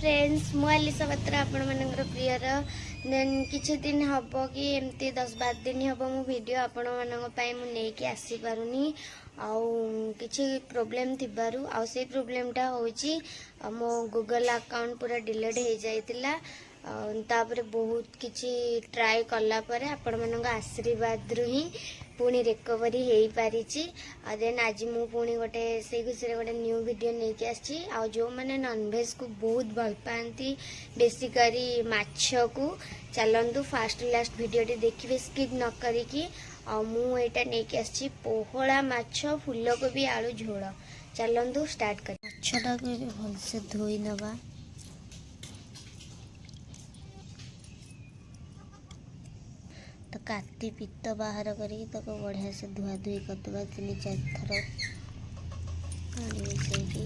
Friends मु Alisa पात्र आपण मानकर प्रियर देन किछि दिन हबो कि एमती 10-12 दिन हबो मु वीडियो आपण मानक पई मु नै कि आसी पारुनी आउ किछि प्रॉब्लम थिबारु आउ से प्रॉब्लमटा होची मो गूगल अकाउंट पूरा डिलीट हो जाइतिला तापर बहुत किछि ट्राई कला परे आपण मानक आशीर्वाद रु ही पुणी रिकवरी हो पारी देन आज मु पुणी गोटे से खुशी गोटे न्यू वीडियो नहीं कि आसी आ जो मैंने नॉनवेज को बहुत भल पाती बेसिकली माछ को चलतु फास्ट लास्ट वीडियो देखिए स्किप न करिकी मुझा नहीं कि आसी पोहला माछ फूलकोबी आलू झोल चलतु स्टार्ट कर माछटा को भलसे धोई नवा तो काटी पित्त बाहर करी बढ़िया से धुआ धुई करदे 3-4 थर पानी मिसेकी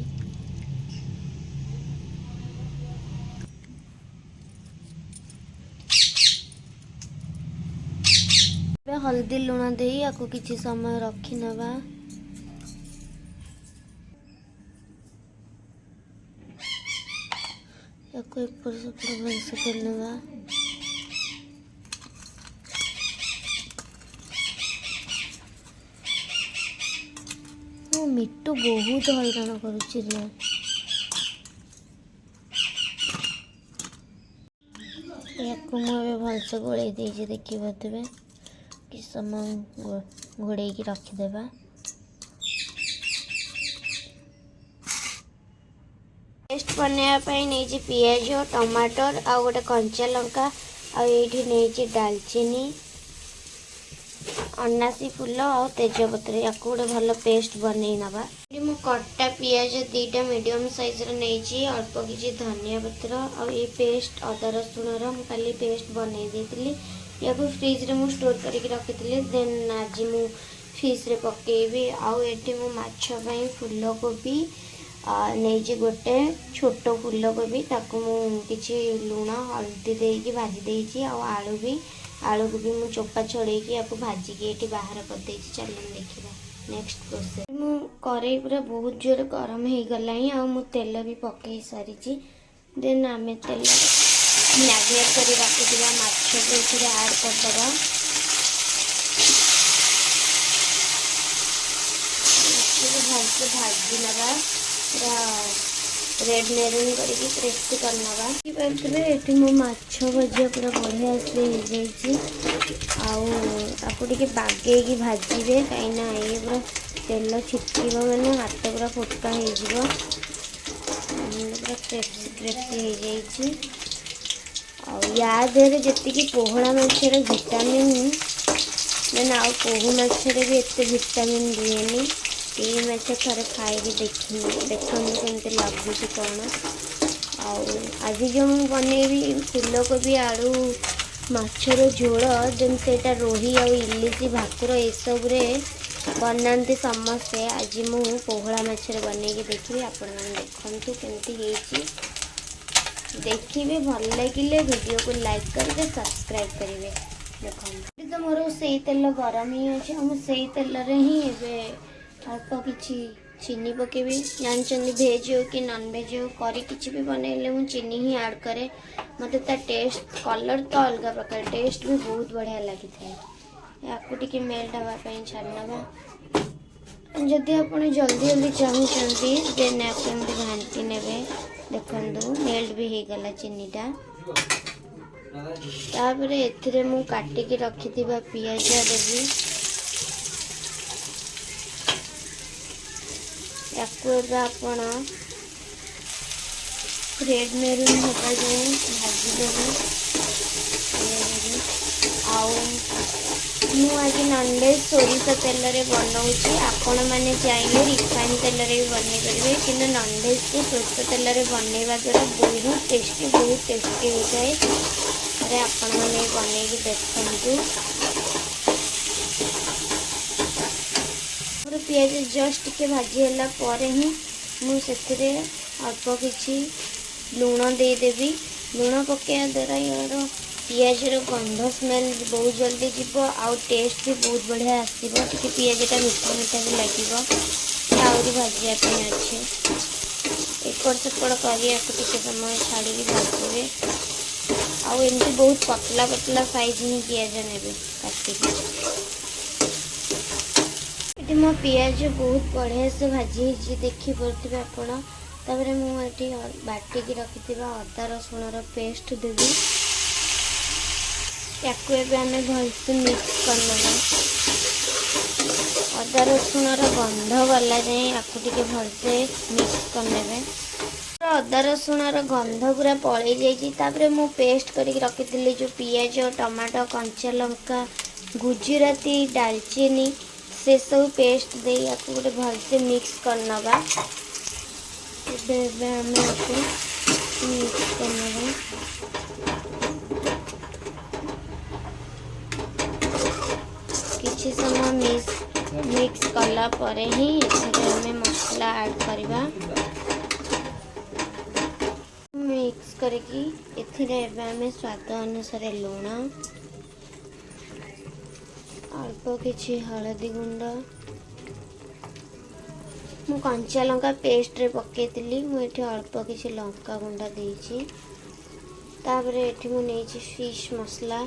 हल्दी लुण दे आपको किसी समय रखी नवा एपर सेपट भलसे कर नवा मिट्टू बहुत हैरान करुच्ची मुझे भलसे गोल देखी पारे कि समय घोड़े रखीदेवा पेस्ट बनवाई नहीं पियाज टमाटर आ गोटे कंचा लंका आठी डालचीनी अनासी फूल और तेजपत्र या गोटे भल पेस्ट बनई नवा मु कटा पियाज 2टा मीडियम साइज नहीं अल्प किसी धनिया पत्र और ये पेस्ट अदा रसुण मुझे पेस्ट बनई देती या फ्रिज रे मु स्टोर करके रखी देन आज मु फिश रे पकेबी आठी मु माछ पई फूलकोबी नहीं गोटे छोट फूलकोबी ताकू मु किछि लुण हल्दी देकी भाजी देछि आलू भी आलू को भी मुझे चोपा छड़ेकी आपको भाजिकी ये बाहर कर चलन देखा नेक्स्ट प्रोसेस मु कड़ाई पूरा बहुत जोर गरम हो गला आ तेल भी पकई सारी देन आम तेल मैरिनेट कर रखिथिबा माछ को ऐड करदबा भलसे भाजी नवा रेड मेरून करके क्रिस्पी करना ये मो माछ भजिया पूरा बढ़िया से आपको टे बागे भाजबे कहीं ये पूरा तेल छिटक मैंने हाथ पूरा फुटका हो पूरा क्रिस्पी हो या देहरे जी पोहड़ा मछर विटामिन देन आ पोहू मछर भी एत विटामिन दिएनी ये माछ थे खाई देखी देखते केमती लगुच कौन आज जो बनईबी फूलकोबी आलू माछर झोल देन से रोही आ इलिश भाकुर यू बनाती समस्ते आज मु पोहड़ा मछर बनईकी देखी आपण देखु केमती देखिए भल लगे वीडियो को लाइक करेंगे सब्सक्राइब करेंगे देखो तो मोर से तेल गरम ही अच्छे से तेल ही अल्प किसी चीनी पकेबी जानते भेज हो कि नॉन भेज हो करी किसी भी बनइले मु चीनी ही ऐड करे मत टेस्ट कलर तो अलग प्रकार टेस्ट भी बहुत बढ़िया लगी था या टे मेल्ट हाँवाई छाड़ना जदि आप जल्दी जल्दी चाहते देन आपको घाटी ने देखु मेल्ट भी हो गला चीनीटा तापर ए मु काटिकी रखी पियाज देवी आपण रेड मेरून होगा जो भाजीदेवी आज नॉनवेज सोरिष तेल रे बनाऊँगी आपण मैंने चाहिए रिफाइन तेल रे भी बन पारे कि नॉनवेज को सोरिष तेल रे बनवा द्वारा बहुत टेस्टी होता है अरे आपण मैंने बनईकी देखु पियाज जस्ट टिके भाजीला ही मुझे अल्प किसी लुण देदेवी लुण पकड़ा द्वारा यार पियाज गंध स्मेल बहुत जल्दी जीव आउ टेस्ट भी बहुत बढ़िया आसो टे पियाजटा मीठा मीठा भी लगे आहरी भाजापी अच्छे एपट सेपट कर समय छाड़ी भाजवे। आमती बहुत पतला पतला साइज ही पिज ने काटिक ये मो पिज बहुत बढ़िया से भाजी देखिपे आपण। तापर मुझे बाटिक रखि अदा रसुण पेस्ट देवी। या आम भलसे मिक्स करना। अदा रसुण गंध गला जाए या भलसे मिक्स करने। अदा रसुण गंध पूरा पलि जाइए। मु पेस्ट करके रखी जो पियाज टमाटो कंचा लंका गुजराती डालचीनी से सब पेस्ट दे गोटे भलसे मिक्स करना। मिक्स करना किसी समय मिक्स कला परे ही हमें मसला ऐड करवा। मिक्स करके एमें स्वाद अनुसार लुण अल्प किछि हलदी गुंड मु कंचा लंका पेस्ट रे पकेइतिली मुझे अल्प किछि लंका गुंडा देइछि। तापर एठी मु नेइछि फिश मसला।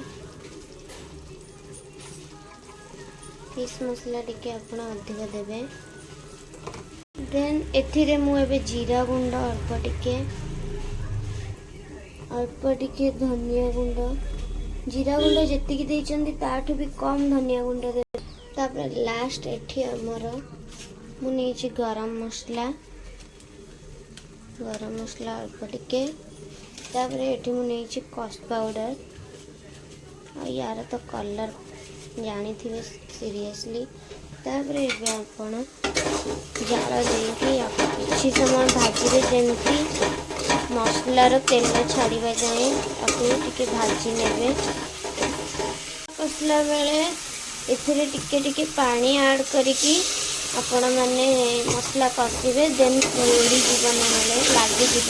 फिश मसला टिके आपण अधिक देबे। देन एथिरे मु एबे जीरा गुंड अल्प टिके धनिया गुंड जीरा गुंड जेतिकी देइचंदी ताठू भी कम धनिया गुंड दे। तापर लास्ट एठी हमर मु नेइछि गरम मसला अल्प टिके। तापर एठी मु नेइछि कस्ट पाउडर आ यार तो कलर जानी थे सीरियसली। तापर एबे आपण जार देके किछि समय भाजी जमी मसलार तेल छाड़ा जाए टिके भाजी ने। कसला बेले एथिरे टिके टिके पानी ऐड करिकी आपण माने मसला कषिबे। देन पोड़ी जीवन ना लगी जीव।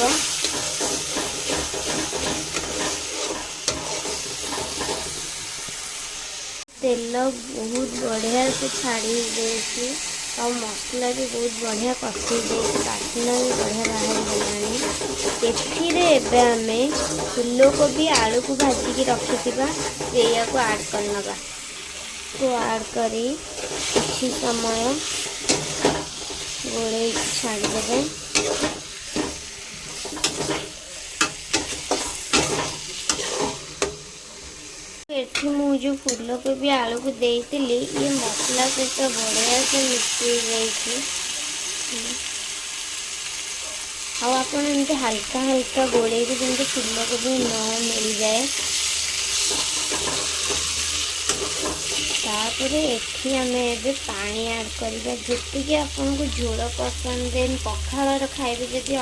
तेल बहुत बढ़िया से छाड़ी देसी और मसला भी बहुत बढ़िया कषि बास्ना भी बढ़िया बाहर गलानी। एथिरे आमे फूलकोबी आलू को भाजिकी रखिथिबा सेया को ऐड करना। तो ऐड करी किछि समय गोले छाड़ी देबे। एठी मु जो फूलकोबी आलू को देइतिली ये मसला सहित बढ़िया से मिक्स जाइए। आपण एमती हल्का हल्का गोले भी जमी फूलकोबी न मिल जाए। तापरे एठी आमे एबे पानी ऐड करबा जेतिके आपन को झोल पसंद। देन पखाल खाइबे जदि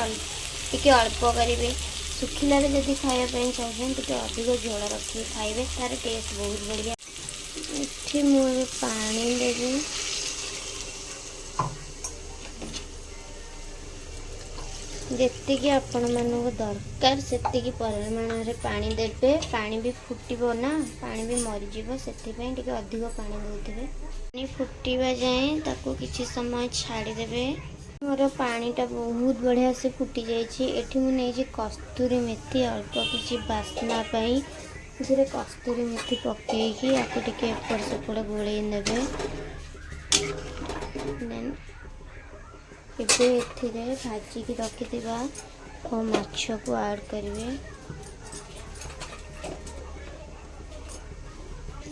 टिके अल्प करिवे। सुखिला जदि खाइबा चाहिए तो अधिक झोल रखिए खाइबे तार टेस्ट बहुत बढ़िया। एठी मुझे पानी देबे। जेतिकी आपण मानक दरकार सेतिकी परिमाण रे पानी देबे। पानी भी फुटिबो ना पानी भी मरी जीवो सेति टिके अधिक पानी देउथिबे। पानी फुटिबा जाए ताको किछि समय छाड़ी देबे। मोर पानीटा बहुत बढ़िया से फुटी जाइए। एठी मु नेइछि कस्तूरी मेथी अल्प किछि बास्ना पाई एथिरे कस्तूरी मेथी पकेइकी आको टिके एपट सेपट गोळेइ नेबे। देन एबे एथिरे भाजिकी रखिथिबा ओ माछ को ऐड करिवे।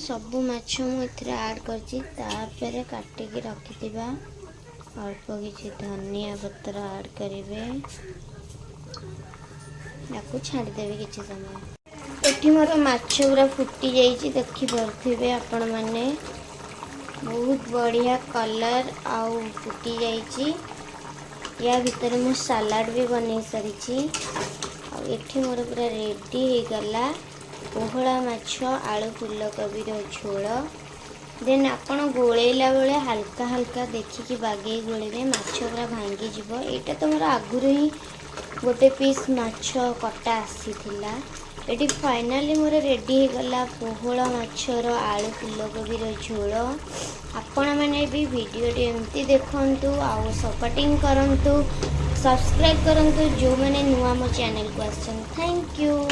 सब माछ मु एथिरे ऐड करछि। तापर काटिकी रखिथिबा अल्प किछि धनिया पत्र ऐड करिवे। याको छाड़ी देबे किछि समय। एठी मोर माछ पूरा फुटी जाइछि देखि परथिबे आपण माने बहुत बढ़िया कलर आउ फुटी जाइछि। या भीतर मु सलाड भी बनै सारिछि। आ एठी मोर पूरा रेडी हे गला पोहड़ा माछ आलू फूलकोबी रो झोल। देन आपण गोलेला बेले हल्का हल्का देखिकी बागे गोलेबे माछ पूरा भांगी जीवो। एटा तो मोर आगुर ही गोटे पीस माछ कटा आसीथिला। एटी फाइनली मोर रेडी हे गला पोहड़ा माछर आलू फूलकोबी रो झोल। आपण माने भी वीडियो टी एमती देखंतु आउ सपोर्टिंग करंतु सब्सक्राइब करंतु जो मैंने नुआ मो चैनल को आछन। Thank you.